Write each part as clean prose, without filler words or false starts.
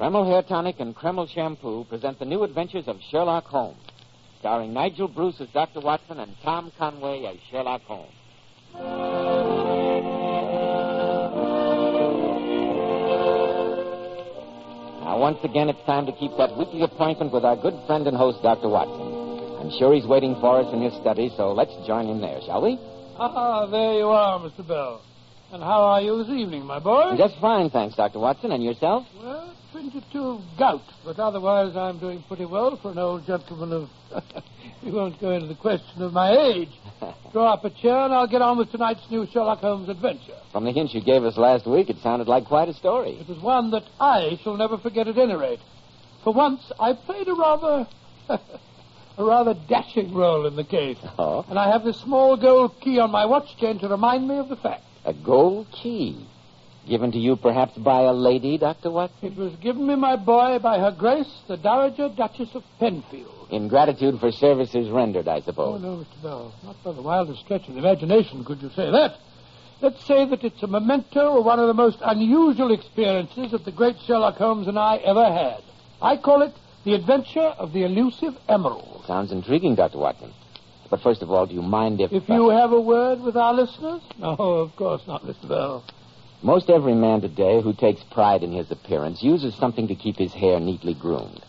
Kreml Hair Tonic and Kreml Shampoo present the new adventures of Sherlock Holmes, starring Nigel Bruce as Dr. Watson and Tom Conway as Sherlock Holmes. Now, once again, it's time to keep that weekly appointment with our good friend and host, Dr. Watson. I'm sure he's waiting for us in his study, so let's join him there, shall we? Ah, there you are, Mr. Bell. And how are you this evening, my boy? Just fine, thanks, Dr. Watson. And yourself? Well, 22 gout, but otherwise I'm doing pretty well for an old gentleman of... We won't go into the question of my age. Draw up a chair and I'll get on with tonight's new Sherlock Holmes adventure. From the hint you gave us last week, it sounded like quite a story. It was one that I shall never forget at any rate. For once, I played a rather dashing role in the case. Oh? And I have this small gold key on my watch chain to remind me of the fact. A gold key? Given to you perhaps by a lady, Dr. Watson? It was given me, my boy, by Her Grace, the Dowager Duchess of Penfield. In gratitude for services rendered, I Oh, suppose. no, Mr. Bell. Not by the wildest stretch of the imagination could you say that. Let's say that it's a memento of one of the most unusual experiences that the great Sherlock Holmes and I ever had. I call it the adventure of the Elusive Emerald. Sounds intriguing, Dr. Watson. But first of all, do you mind if... If you have a word with our listeners? No, of course not, Mr. Bell. Most every man today who takes pride in his appearance uses something to keep his hair neatly groomed.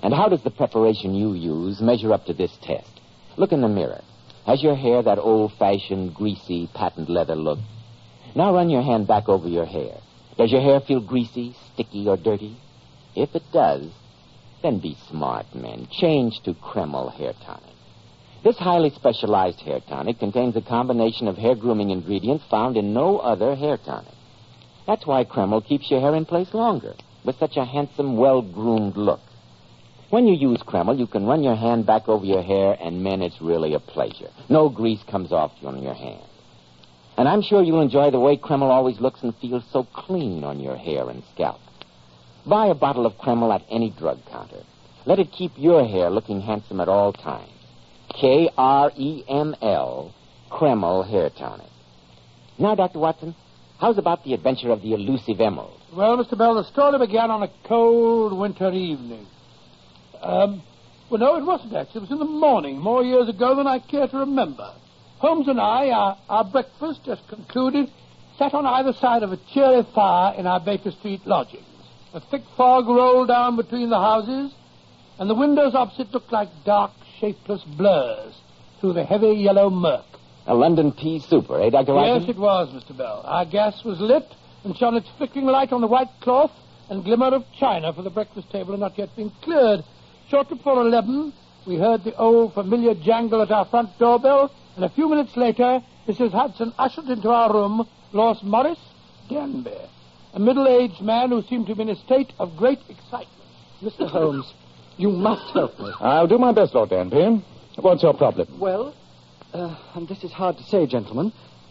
And how does the preparation you use measure up to this test? Look in the mirror. Has your hair that old-fashioned, greasy, patent leather look? Now run your hand back over your hair. Does your hair feel greasy, sticky, or dirty? If it does, then be smart, men. Change to Kreml Hair Tonic. This highly specialized hair tonic contains a combination of hair grooming ingredients found in no other hair tonic. That's why Kreml keeps your hair in place longer, with such a handsome, well-groomed look. When you use Kreml, you can run your hand back over your hair, and, men, it's really a pleasure. No grease comes off on your hand. And I'm sure you'll enjoy the way Kreml always looks and feels so clean on your hair and scalp. Buy a bottle of Kreml at any drug counter. Let it keep your hair looking handsome at all times. Kreml, Kreml Hair Tonic. Now, Dr. Watson, how's about the adventure of the Elusive Emerald? Well, Mr. Bell, the story began on a cold winter evening. Well, no, it wasn't actually. It was in the morning, more years ago than I care to remember. Holmes and I, our breakfast just concluded, sat on either side of a cheery fire in our Baker Street lodgings. A thick fog rolled down between the houses, and the windows opposite looked like dark, shapeless blurs through the heavy yellow murk. A London pea super, eh, Dr. Watson? Yes, it was, Mr. Bell. Our gas was lit and shone its flickering light on the white cloth and glimmer of china, for the breakfast table had not yet been cleared. Shortly before 11, we heard the old familiar jangle at our front doorbell, and a few minutes later, Mrs. Hudson ushered into our room Lord Morris Denby, a middle-aged man who seemed to be in a state of great excitement. Mr. Holmes, you must help me. I'll do my best, Lord Danby. What's your problem? Well, and this is hard to say, gentlemen,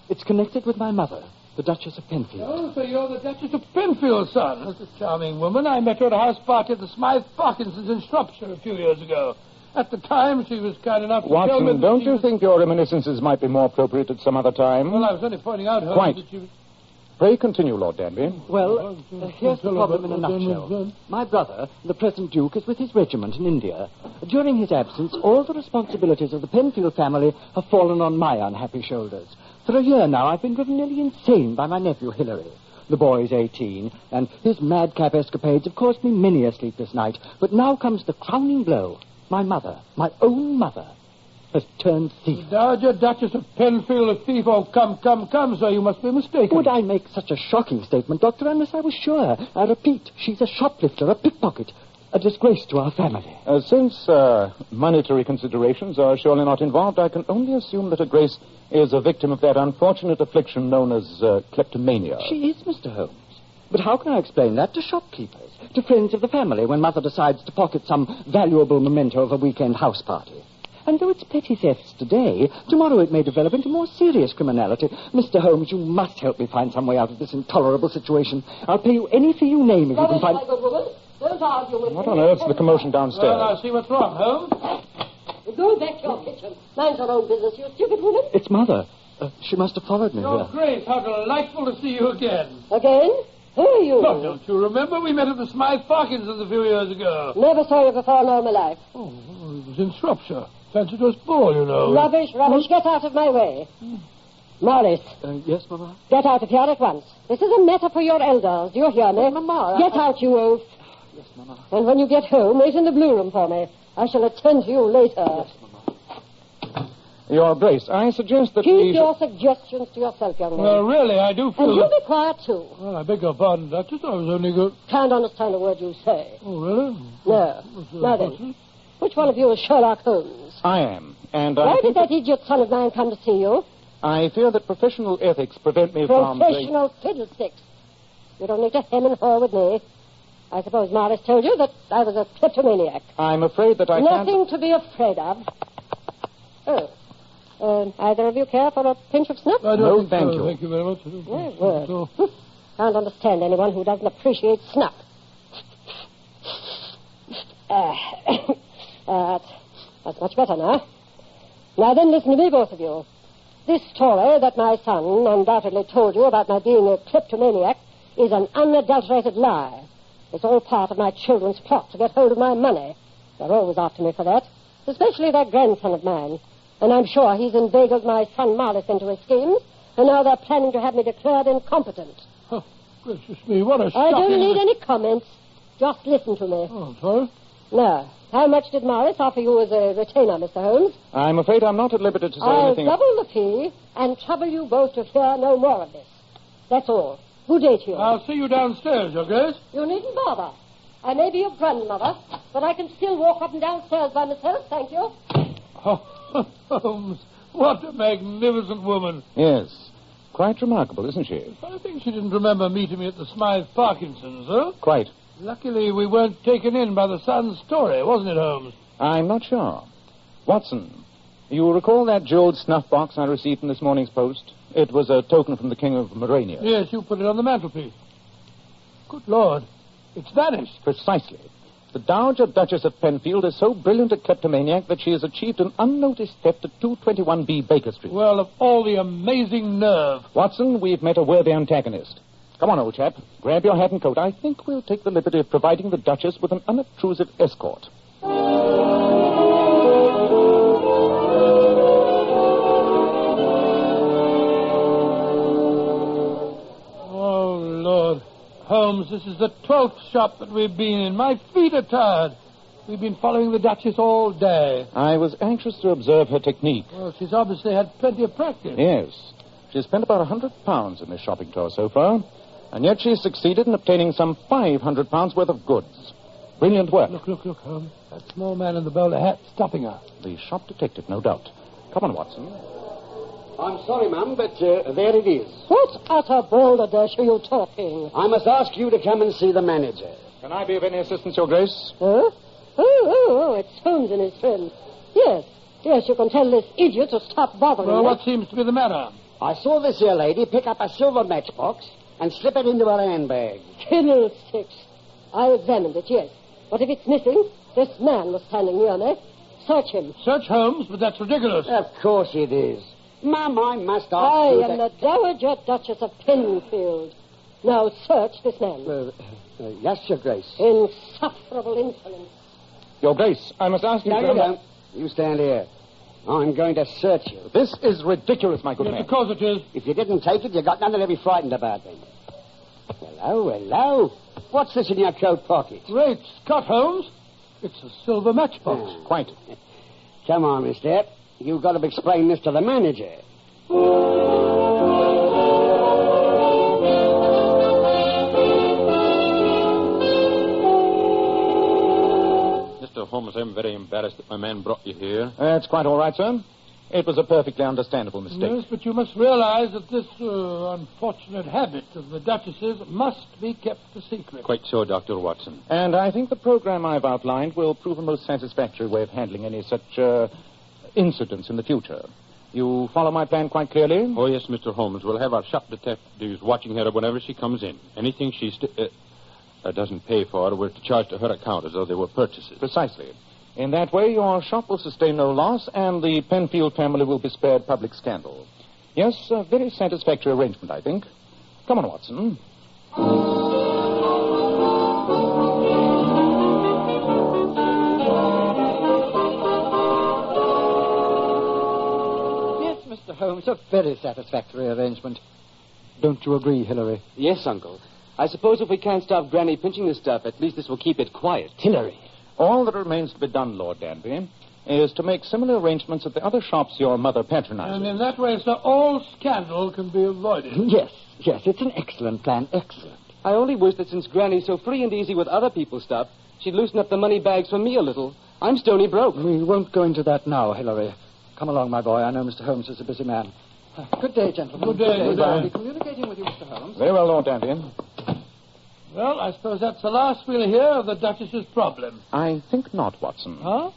it's connected with my mother, the Duchess of Penfield. Oh, so you're the Duchess of Penfield, son. That's a charming woman. I met her at a house party at the Smythe Parkinson's in Shropshire a few years ago. At the time, she was kind enough to tell me... Watson, don't you think your reminiscences might be more appropriate at some other time? Well, I was only pointing out, Holmes, Quite. that you... Pray continue, Lord Danby. Well, here's the problem in a nutshell. My brother, the present Duke, is with his regiment in India. During his absence, all the responsibilities of the Penfield family have fallen on my unhappy shoulders. For a year now, I've been driven nearly insane by my nephew, Hilary. The boy's 18, and his madcap escapades have caused me many a sleepless night. But now comes the crowning blow. My mother, my own mother, has turned thief. The Dowager Duchess of Penfield, a thief? Oh, come, sir, you must be mistaken. Would I make such a shocking statement, Doctor, unless I was sure? I repeat, she's a shoplifter, a pickpocket, a disgrace to our family. Since monetary considerations are surely not involved, I can only assume that Her Grace is a victim of that unfortunate affliction known as kleptomania. She is, Mr. Holmes. But how can I explain that to shopkeepers, to friends of the family, when Mother decides to pocket some valuable memento of a weekend house party? And though it's petty thefts today, tomorrow it may develop into more serious criminality. Mr. Holmes, you must help me find some way out of this intolerable situation. I'll pay you any fee you name if you can find... What on earth's the commotion downstairs? Well, I see what's wrong, Holmes. Go back to your kitchen. Mind your own business, you stupid woman. It's Mother. She must have followed me Oh, here. Grace, how delightful to see you again. Again? Who are you? Oh, don't you remember? We met at the Smythe Parkinson's a few years ago. Never saw you before in all my life. Oh, it was in Shropshire. Fancied us ball, you know. Rubbish. Get out of my way. Morris. Yes, Mamma? Get out of here at once. This is a matter for your elders. Do you hear me? Mamma, Get out, you oaf. Yes, Mamma. And when you get home, wait in the blue room for me. I shall attend to you later. Yes, Mamma. Your Grace, I suggest that Keep your suggestions to yourself, young man. Well, really, I do feel And you that... be quiet, too. Well, I beg your pardon, Duchess. I was only good. Can't understand a word you say. Oh, really? No. Now then, which one of you is Sherlock Holmes? I am, and I Why did think that idiot son of mine come to see you? I fear that professional ethics prevent me from... Professional fiddlesticks. You don't need to hem and haw with me. I suppose Morris told you that I was a kleptomaniac. I'm afraid that I can't... Nothing to be afraid of. Oh. Either of you care for a pinch of snuff? I don't No, think thank so. you. Thank you very much. Yes, good. So- Can't understand anyone who doesn't appreciate snuff. That's much better now. Now then, listen to me, both of you. This story that my son undoubtedly told you about my being a kleptomaniac is an unadulterated lie. It's all part of my children's plot to get hold of my money. They're always after me for that, especially that grandson of mine. And I'm sure he's inveigled my son Morris into his schemes, and now they're planning to have me declared incompetent. Oh, gracious me, what a I shocking... don't need any comments. Just listen to me. Oh, sorry? Now, how much did Morris offer you as a retainer, Mr. Holmes? I'm afraid I'm not at liberty to say I'll anything... double the fee and trouble you both to hear no more of this. That's all. Good day to you. I'll see you downstairs, Your Grace. You needn't bother. I may be your grandmother, but I can still walk up and down stairs by myself, thank you. Oh, Holmes, what a magnificent woman. Yes. Quite remarkable, isn't she? I think she didn't remember meeting me at the Smythe Parkinson's, huh? Quite. Luckily, we weren't taken in by the Sun's story, wasn't it, Holmes? I'm not sure. Watson, you recall that jeweled snuff box I received in this morning's post? It was a token from the King of Morania. Yes, you put it on the mantelpiece. Good Lord, it's vanished. Precisely. The Dowager Duchess of Penfield is so brilliant a kleptomaniac that she has achieved an unnoticed theft at 221B Baker Street. Well, of all the amazing nerve. Watson, we've met a worthy antagonist. Come on, old chap. Grab your hat and coat. I think we'll take the liberty of providing the Duchess with an unobtrusive escort. Oh, Lord. Holmes, this is the 12th shop that we've been in. My feet are tired. We've been following the Duchess all day. I was anxious to observe her technique. Well, she's obviously had plenty of practice. Yes. She's spent about £100 in this shopping tour so far, and yet she's succeeded in obtaining some £500 worth of goods. Brilliant work. Look, Holmes. That small man in the bowler hat stopping her. The shop detective, no doubt. Come on, Watson. I'm sorry, ma'am, but there it is. What utter balderdash are you talking? I must ask you to come and see the manager. Can I be of any assistance, Your Grace? Huh? Oh, it's Holmes and his friend. Yes, you can tell this idiot to stop bothering Well, me. what seems to be the matter? I saw this here lady pick up a silver matchbox and slip it into her handbag. Fiddlesticks. I examined it, yes. But if it's missing, this man was standing near me. Search him. Search Holmes, but that's ridiculous. Of course it is. Ma'am, I must ask I you am the Dowager Duchess of Penfield. Now search this man. Yes, Your Grace. Insufferable insolence. Your Grace, I must ask you... No, you don't. You stand here. I'm going to search you. This is ridiculous, my good Yes, man. of course it is. If you didn't take it, you got nothing to be frightened about then. Hello. What's this in your coat pocket? Great Scott, Holmes. It's a silver matchbox. Quite. Come on, mister. You've got to explain this to the manager. Mr. Holmes, I'm very embarrassed that my man brought you here. That's quite all right, sir. It was a perfectly understandable mistake. Yes, but you must realize that this unfortunate habit of the Duchess's must be kept a secret. Quite so, Dr. Watson. And I think the program I've outlined will prove a most satisfactory way of handling any such incidents in the future. You follow my plan quite clearly? Oh, yes, Mr. Holmes. We'll have our shop detectives watching her whenever she comes in. Anything she doesn't pay for, we're to charge to her account as though they were purchases. Precisely. In that way, your shop will sustain no loss, and the Penfield family will be spared public scandal. Yes, a very satisfactory arrangement, I think. Come on, Watson. Holmes, a very satisfactory arrangement. Don't you agree, Hilary? Yes, Uncle. I suppose if we can't stop Granny pinching the stuff, at least this will keep it quiet. Hilary. All that remains to be done, Lord Danby, is to make similar arrangements at the other shops your mother patronizes. And in that way, sir, all scandal can be avoided. Yes, it's an excellent plan, excellent. I only wish that since Granny's so free and easy with other people's stuff, she'd loosen up the money bags for me a little. I'm stony broke. We won't go into that now, Hilary. Come along, my boy. I know Mr. Holmes is a busy man. Good day, gentlemen. Good day, good day. I'll be communicating with you, Mr. Holmes. Very well, Lord Danby. Well, I suppose that's the last we'll hear of the Duchess's problem. I think not, Watson. Huh?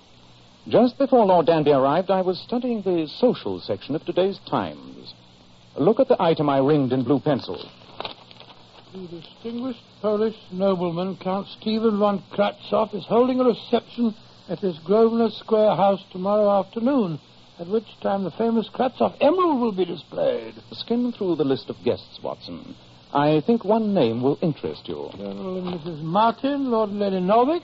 Just before Lord Danby arrived, I was studying the social section of today's Times. Look at the item I ringed in blue pencil. The distinguished Polish nobleman, Count Stephen von Kratzoff, is holding a reception at his Grosvenor Square house tomorrow afternoon, at which time the famous Kratzoff emerald will be displayed. Skim through the list of guests, Watson. I think one name will interest you. Colonel and Mrs. Martin, Lord and Lady Norwich.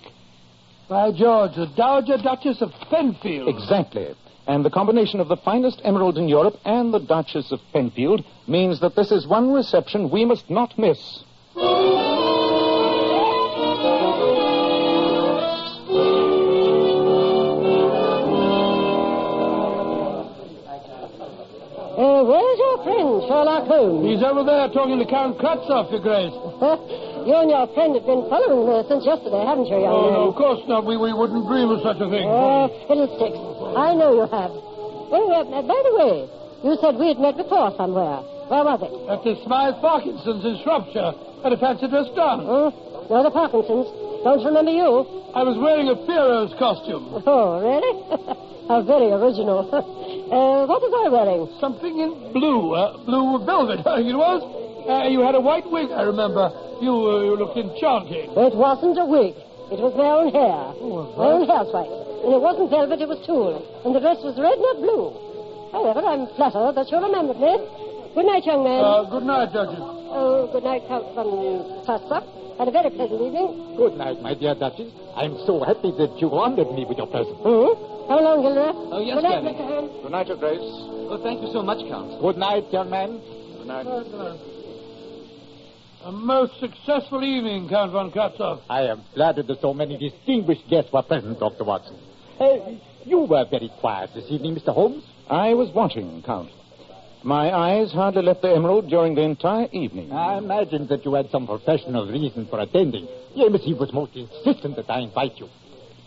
By George, the Dowager Duchess of Penfield. Exactly. And the combination of the finest emerald in Europe and the Duchess of Penfield means that this is one reception we must not miss. Where's your friend, Sherlock Holmes? He's over there talking to Count Kratzoff, Your Grace. You and your friend have been following her since yesterday, haven't you, young man? No, of course not. We wouldn't dream of such a thing. Oh, fiddlesticks. I know you have. Oh, by the way, you said we had met before somewhere. Where was it? At the Smythe Parkinson's in Shropshire. At a fancy dress dance. No, the Parkinsons. Don't remember you. I was wearing a Pierrot's costume. Oh, really? How very original. What was I wearing? Something in blue. Blue velvet, I think it was. You had a white wig, I remember. You looked enchanting. It wasn't a wig. It was my own hair. My own hairspike. And it wasn't velvet, it was tulle. And the dress was red, not blue. However, I'm flattered that you remembered me. Good night, young man. Good night, Duchess. Oh, good night, Count von Kratzoff. Had a very pleasant evening. Good night, my dear Duchess. I'm so happy that you honored me with your presence. How long, Hilda? Oh, yes, Good night, Granny. Mr. Holmes. Good night, Your Grace. Oh, thank you so much, Count. Good night, young man. Good night. A most successful evening, Count von Kratzoff. I am flattered that so many distinguished guests were present, Dr. Watson. You were very quiet this evening, Mr. Holmes. I was watching, Count. My eyes hardly left the emerald during the entire evening. I imagined that you had some professional reason for attending. The embassy was most insistent that I invite you.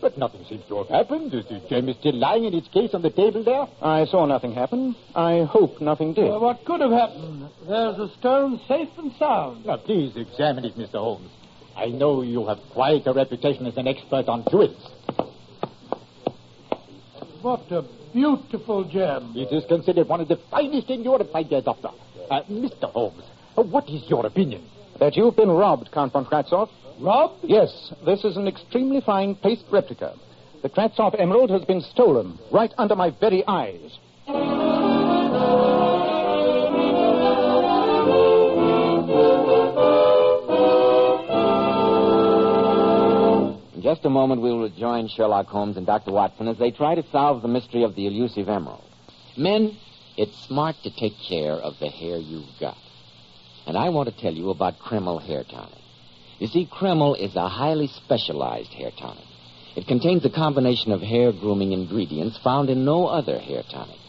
But nothing seems to have happened. Is the gem still lying in its case on the table there? I saw nothing happen. I hope nothing did. Well, what could have happened? There's a stone safe and sound. Now, please examine it, Mr. Holmes. I know you have quite a reputation as an expert on jewels. What a beautiful gem. It is considered one of the finest in Europe, my dear doctor. Mr. Holmes, what is your opinion? That you've been robbed, Count von Kratzoff. Robbed? Yes, this is an extremely fine paste replica. The Kratzoff emerald has been stolen right under my very eyes. In just a moment, we'll rejoin Sherlock Holmes and Dr. Watson as they try to solve the mystery of the elusive emerald. Men, it's smart to take care of the hair you've got. And I want to tell you about Kreml Hair Tonic. You see, Kreml is a highly specialized hair tonic. It contains a combination of hair grooming ingredients found in no other hair tonic.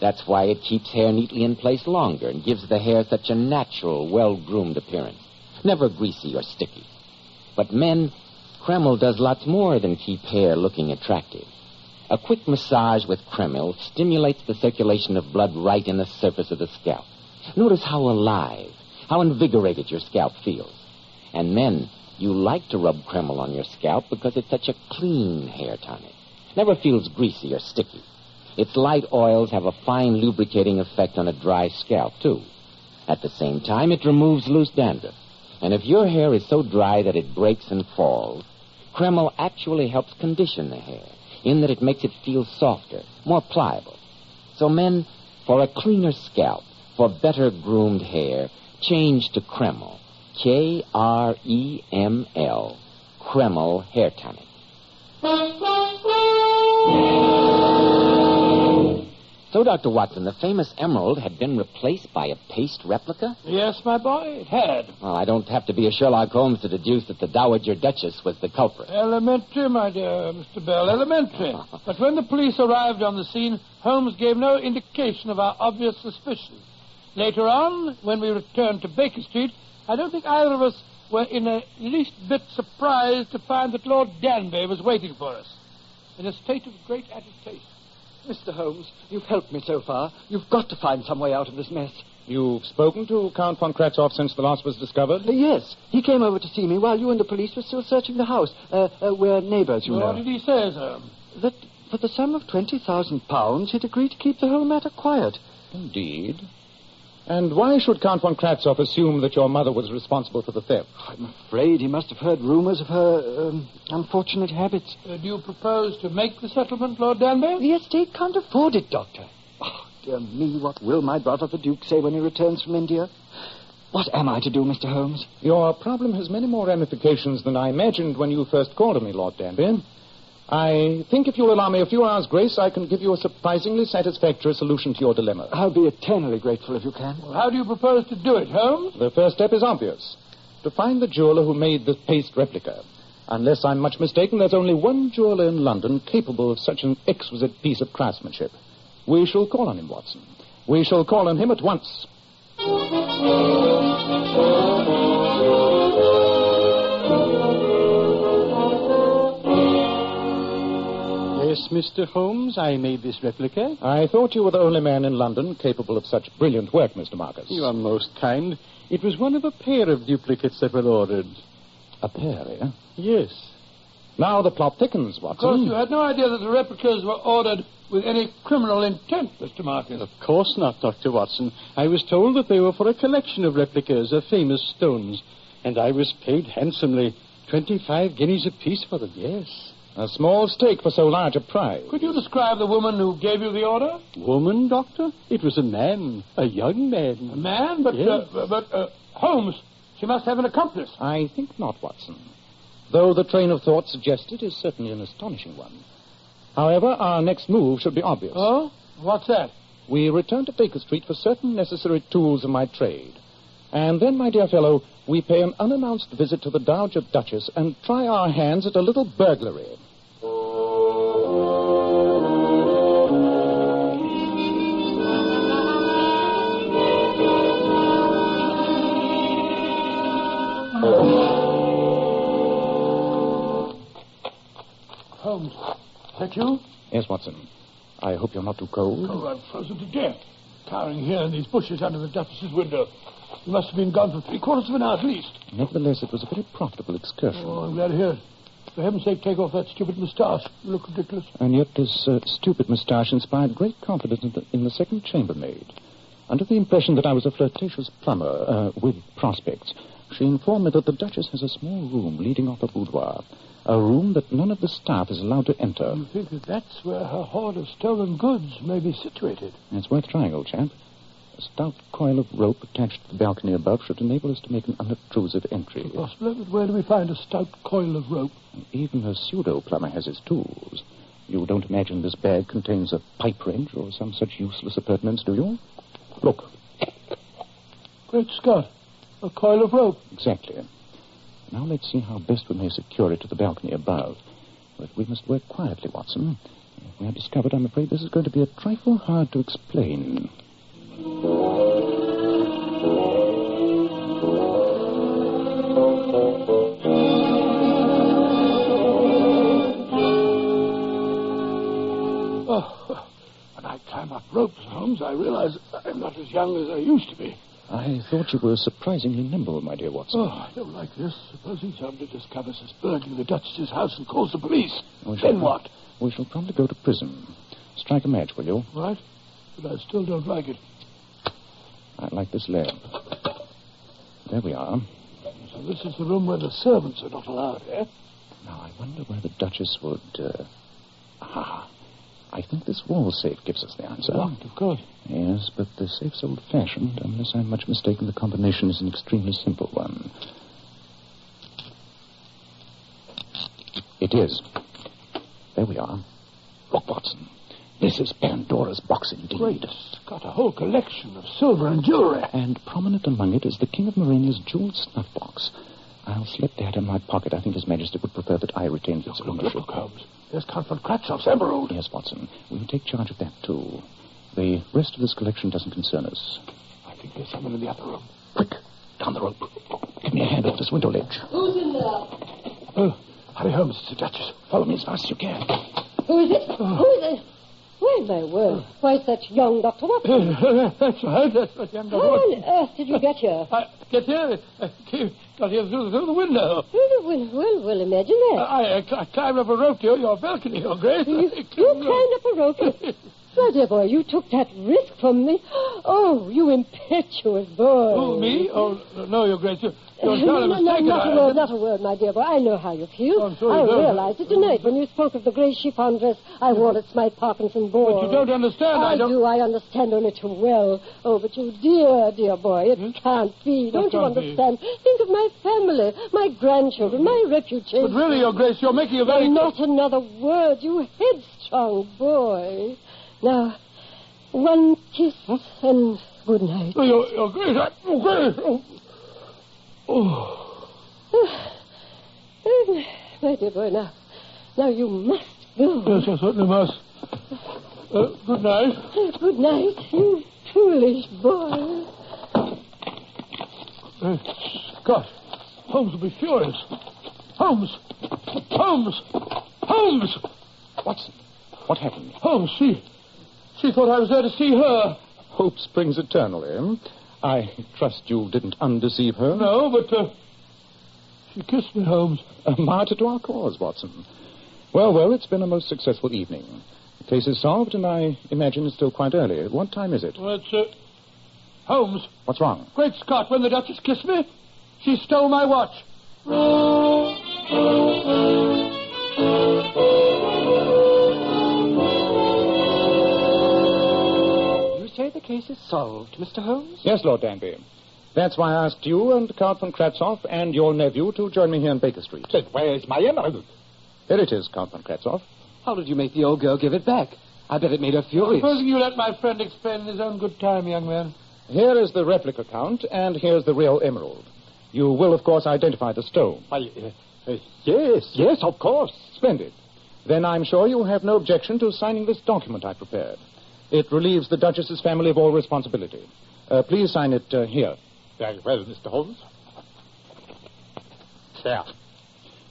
That's why it keeps hair neatly in place longer and gives the hair such a natural, well-groomed appearance. Never greasy or sticky. But men, Kreml does lots more than keep hair looking attractive. A quick massage with Kreml stimulates the circulation of blood right in the surface of the scalp. Notice how alive, how invigorated your scalp feels. And men, you like to rub Kreml on your scalp because it's such a clean hair tonic. Never feels greasy or sticky. Its light oils have a fine lubricating effect on a dry scalp, too. At the same time, it removes loose dandruff. And if your hair is so dry that it breaks and falls, Kreml actually helps condition the hair, in that it makes it feel softer, more pliable. So men, for a cleaner scalp, for better groomed hair, change to Kreml. Kreml. Kreml Hair Tonic. So, Dr. Watson, the famous emerald had been replaced by a paste replica? Yes, my boy, it had. Well, I don't have to be a Sherlock Holmes to deduce that the Dowager Duchess was the culprit. Elementary, my dear Mr. Bell, elementary. But when the police arrived on the scene, Holmes gave no indication of our obvious suspicion. Later on, when we returned to Baker Street, I don't think either of us were in the least bit surprised to find that Lord Danby was waiting for us, in a state of great agitation. Mr. Holmes, you've helped me so far. You've got to find some way out of this mess. You've spoken to Count von Kratzoff since the loss was discovered? Yes. He came over to see me while you and the police were still searching the house. We're neighbors, you know. What did he say, sir? That for the sum of £20,000, he'd agreed to keep the whole matter quiet. Indeed. And why should Count von Kratzoff assume that your mother was responsible for the theft? I'm afraid he must have heard rumors of her unfortunate habits. Do you propose to make the settlement, Lord Danby? The estate can't afford it, Doctor. Oh, dear me, what will my brother the Duke say when he returns from India? What am I to do, Mr. Holmes? Your problem has many more ramifications than I imagined when you first called on me, Lord Danby. I think if you'll allow me a few hours' grace, I can give you a surprisingly satisfactory solution to your dilemma. I'll be eternally grateful if you can. Well, how do you propose to do it, Holmes? The first step is obvious. To find the jeweler who made the paste replica. Unless I'm much mistaken, there's only one jeweler in London capable of such an exquisite piece of craftsmanship. We shall call on him, Watson. We shall call on him at once. Yes, Mr. Holmes, I made this replica. I thought you were the only man in London capable of such brilliant work, Mr. Marcus. You are most kind. It was one of a pair of duplicates that were ordered. A pair, eh? Yes. Now the plot thickens, Watson. Of course, you had no idea that the replicas were ordered with any criminal intent, Mr. Marcus. Of course not, Dr. Watson. I was told that they were for a collection of replicas of famous stones, and I was paid handsomely. 25 guineas apiece for them, yes. A small stake for so large a prize. Could you describe the woman who gave you the order? Woman, Doctor? It was a man. A young man. A man? But, yes. Holmes, she must have an accomplice. I think not, Watson. Though the train of thought suggested is certainly an astonishing one. However, our next move should be obvious. Oh? What's that? We return to Baker Street for certain necessary tools of my trade. And then, my dear fellow, we pay an unannounced visit to the Dowager Duchess and try our hands at a little burglary. Holmes, is that you? Yes, Watson. I hope you're not too cold. Oh, I'm frozen to death. Cowering here in these bushes under the Duchess's window. You must have been gone for 3/4 of an hour at least. Nevertheless, it was a very profitable excursion. Oh, I'm glad to hear it. For heaven's sake, take off that stupid moustache. You look ridiculous. And yet this stupid moustache inspired great confidence in the second chambermaid. Under the impression that I was a flirtatious plumber with prospects, she informed me that the Duchess has a small room leading off a boudoir. A room that none of the staff is allowed to enter. You think that that's where her hoard of stolen goods may be situated? It's worth trying, old chap. A stout coil of rope attached to the balcony above should enable us to make an unobtrusive entry. Possible, but where do we find a stout coil of rope? Even a pseudo-plumber has his tools. You don't imagine this bag contains a pipe wrench or some such useless appurtenance, do you? Look. Great Scott. A coil of rope. Exactly. Now let's see how best we may secure it to the balcony above. But we must work quietly, Watson. If we are discovered, I'm afraid this is going to be a trifle hard to explain. Oh, when I climb up ropes, Holmes, I realize I'm not as young as I used to be. I thought you were surprisingly nimble, my dear Watson. Oh, I don't like this. Supposing somebody discovers us burgling the Duchess's house and calls the police. Then what? We shall probably go to prison. Strike a match, will you? Right. But I still don't like it. I like this lamp. There we are. So this is the room where the servants are not allowed, eh? Now, I wonder where the Duchess would... I think this wall safe gives us the answer. Locked, of course. Yes, but the safe's old-fashioned. Unless I'm much mistaken, the combination is an extremely simple one. It is. There we are. Look, Watson. This is Pandora's box indeed. Great Scott, a whole collection of silver and jewelry. And prominent among it is the King of Morenia's jeweled snuff box. I'll slip that in my pocket. I think His Majesty would prefer that I retain its ownership. Look, Holmes. There's Count von Kratzhoff's emerald. Yes, Watson. We'll take charge of that, too. The rest of this collection doesn't concern us. I think there's someone in the other room. Quick, down the rope. Give me a hand off this window ledge. Who's in there? Oh, hurry, Holmes. It's the Duchess. Follow me as fast as you can. Who is it? Who is it? Why, my word. Why, it's that young Dr. Watson. That's right. That's what young Dr. How Watson. on earth did you get here? Get here? Got here through the window. Well, imagine that. I climbed up a rope to your balcony, Your Grace. You climbed up a rope? Well, dear boy, you took that risk from me. Oh, you impetuous boy. Oh, me? Oh, no, Your Grace. You're entirely No, mistaken. not a word, my dear boy. I know how you feel. I'm sure I you don't. realized it tonight when you spoke of the grey chiffon dress I wore at Smythe Parkinson ball. But you don't understand. I do. I understand only too well. Oh, but you dear boy, it can't be. Don't you understand? Think of my family, my grandchildren, my reputation. But really, Your Grace, you're making a very... Not another word, you headstrong boy. Now, one kiss and good night. Oh, Your Grace, Your Grace. My dear boy, now you must go. Yes, I certainly must. Good night. Good night, you foolish boy. Scott, Holmes will be furious. Holmes! Watson, what happened? Holmes, she thought I was there to see her. Hope springs eternal, eh? I trust you didn't undeceive her. No, but she kissed me, Holmes. A martyr to our cause, Watson. Well, it's been a most successful evening. The case is solved, and I imagine it's still quite early. What time is it? Well, it's, Holmes. What's wrong? Great Scott, when the Duchess kissed me, she stole my watch. You say the case is solved, Mr. Holmes? Yes, Lord Danby. That's why I asked you and Count von Kratzhoff and your nephew to join me here in Baker Street. Then where's my emerald? Here it is, Count von Kratzhoff. How did you make the old girl give it back? I bet it made her furious. Supposing you let my friend explain in his own good time, young man. Here is the replica, Count, and here's the real emerald. You will, of course, identify the stone. Why, yes, of course. Splendid. Then I'm sure you have no objection to signing this document I prepared. It relieves the Duchess's family of all responsibility. Please sign it here. Very well, Mr. Holmes. There.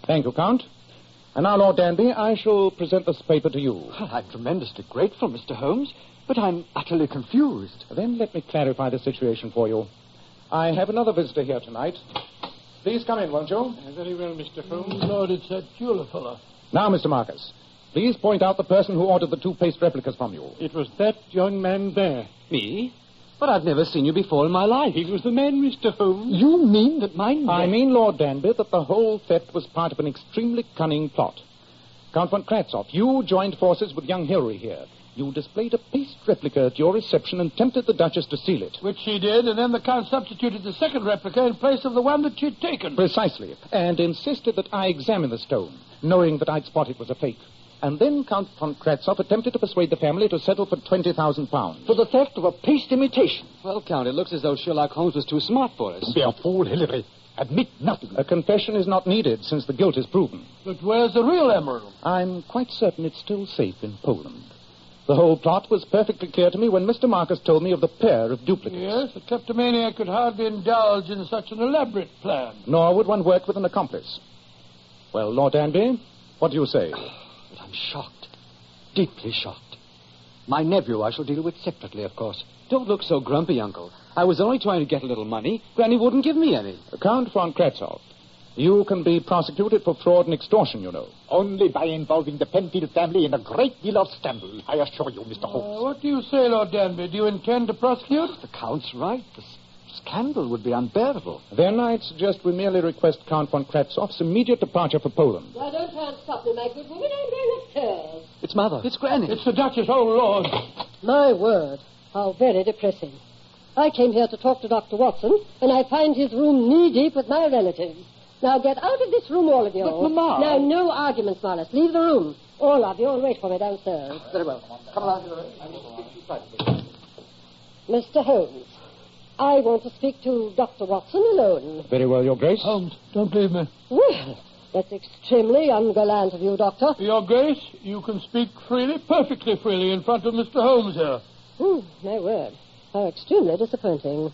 Thank you, Count. And now, Lord Danby, I shall present this paper to you. Well, I'm tremendously grateful, Mr. Holmes, but I'm utterly confused. Then let me clarify the situation for you. I have another visitor here tonight. Please come in, won't you? Very well, Mr. Holmes. Lord, it's that jeweler fellow. Now, Mr. Marcus, please point out the person who ordered the 2 paste replicas from you. It was that young man there. Me? But I've never seen you before in my life. He was the man, Mr. Holmes. You mean that I mean, Lord Danby, that the whole theft was part of an extremely cunning plot. Count von Kratzhoff, you joined forces with young Hilary here. You displayed a paste replica at your reception and tempted the Duchess to steal it. Which she did, and then the Count substituted the second replica in place of the one that she'd taken. Precisely. And insisted that I examine the stone, knowing that I'd spot it was a fake. And then Count von Kratzhoff attempted to persuade the family to settle for £20,000. For the theft of a paste imitation. Well, Count, it looks as though Sherlock Holmes was too smart for us. Be a fool, Hilary. Admit nothing. A confession is not needed since the guilt is proven. But where's the real emerald? I'm quite certain it's still safe in Poland. The whole plot was perfectly clear to me when Mr. Marcus told me of the pair of duplicates. Yes, a kleptomaniac could hardly indulge in such an elaborate plan. Nor would one work with an accomplice. Well, Lord Danby, what do you say? But I'm shocked. Deeply shocked. My nephew I shall deal with separately, of course. Don't look so grumpy, Uncle. I was only trying to get a little money. Granny wouldn't give me any. Count von Kratzhoff, you can be prosecuted for fraud and extortion, you know. Only by involving the Penfield family in a great deal of scandal, I assure you, Mr. Holmes. What do you say, Lord Danby? Do you intend to prosecute? The Count's right. The scandal would be unbearable. Then I'd suggest we merely request Count von Kratzhoff's immediate departure for Poland. Now, don't try and stop me, my good woman. I'm going upstairs. It's Mother. It's Granny. It's the Duchess, oh, Lord. My word. How very depressing. I came here to talk to Dr. Watson, and I find his room knee-deep with my relatives. Now, get out of this room, all of you. But, Mama... Now, no arguments, Marlis. Leave the room. All of you will wait for me downstairs. Very well. Come along. Mr. Holmes, I want to speak to Dr. Watson alone. Very well, Your Grace. Holmes, don't leave me. Well, that's extremely ungallant of you, Doctor. Your Grace, you can speak freely, perfectly freely, in front of Mr. Holmes here. My word. How extremely disappointing.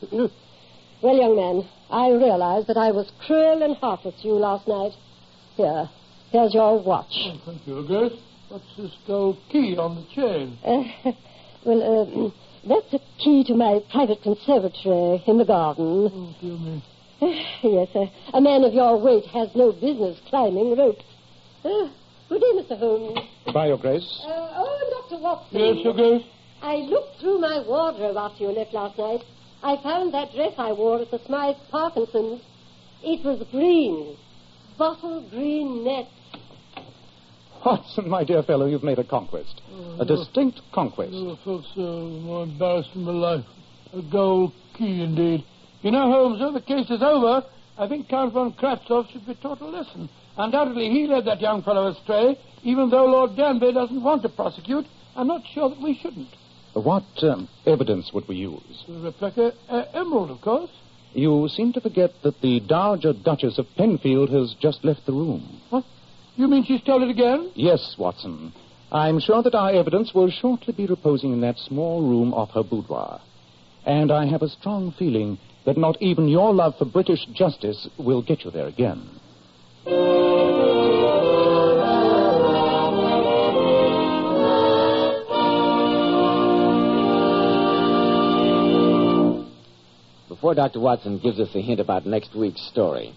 Well, young man, I realize that I was cruel and heartless to you last night. Here's your watch. Oh, thank you, Your Grace. What's this gold key on the chain? That's a key to my private conservatory in the garden. Oh, dear me. Yes, a man of your weight has no business climbing ropes. Good day, Mr. Holmes. Goodbye, Your Grace. And Dr. Watson. Yes, Your Grace? I looked through my wardrobe after you left last night. I found that dress I wore at the Smythe Parkinson's. It was green. Bottle green net. Watson, my dear fellow, you've made a conquest. A distinct conquest. I felt so more embarrassed in my life. A gold key, indeed. You know, Holmes, though the case is over, I think Count von Kratzov should be taught a lesson. Undoubtedly, he led that young fellow astray. Even though Lord Danby doesn't want to prosecute, I'm not sure that we shouldn't. What evidence would we use? The replica emerald, of course. You seem to forget that the Dowager Duchess of Penfield has just left the room. What? You mean she stole it again? Yes, Watson. I'm sure that our evidence will shortly be reposing in that small room off her boudoir. And I have a strong feeling that not even your love for British justice will get you there again. Before Dr. Watson gives us a hint about next week's story,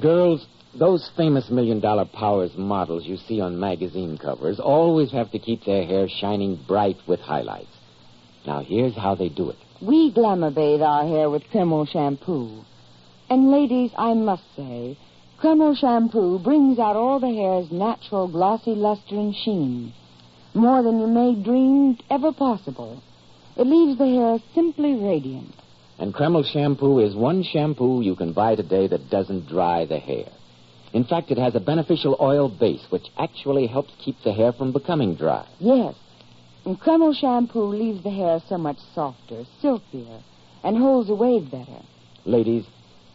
girls, those famous $1 Million Powers models you see on magazine covers always have to keep their hair shining bright with highlights. Now, here's how they do it. We glamour bathe our hair with Kreml shampoo. And ladies, I must say, Kreml shampoo brings out all the hair's natural glossy luster and sheen. More than you may dream ever possible. It leaves the hair simply radiant. And Kreml shampoo is one shampoo you can buy today that doesn't dry the hair. In fact, it has a beneficial oil base which actually helps keep the hair from becoming dry. Yes. And Kreml shampoo leaves the hair so much softer, silkier, and holds a wave better. Ladies,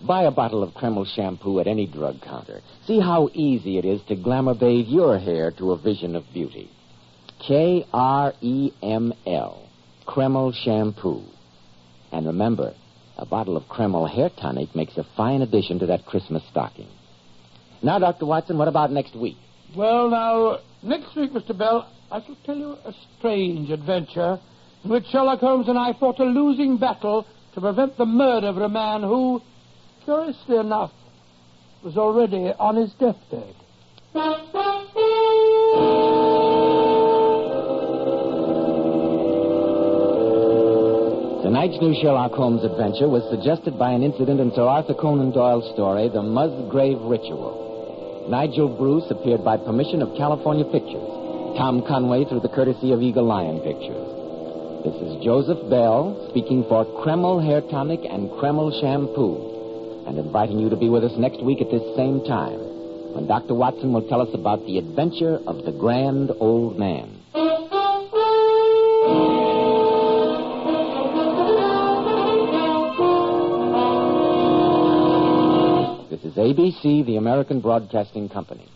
buy a bottle of Kreml shampoo at any drug counter. See how easy it is to glamour bathe your hair to a vision of beauty. Kreml, Kreml shampoo. And remember, a bottle of Kreml hair tonic makes a fine addition to that Christmas stocking. Now, Dr. Watson, what about next week? Well, now, next week, Mr. Bell, I shall tell you a strange adventure in which Sherlock Holmes and I fought a losing battle to prevent the murder of a man who, curiously enough, was already on his deathbed. Tonight's new Sherlock Holmes adventure was suggested by an incident in Sir Arthur Conan Doyle's story, The Musgrave Ritual. Nigel Bruce appeared by permission of California Pictures. Tom Conway through the courtesy of Eagle Lion Pictures. This is Joseph Bell speaking for Kreml Hair Tonic and Kreml Shampoo, and inviting you to be with us next week at this same time, when Dr. Watson will tell us about the adventure of the Grand Old Man. This is ABC, the American Broadcasting Company.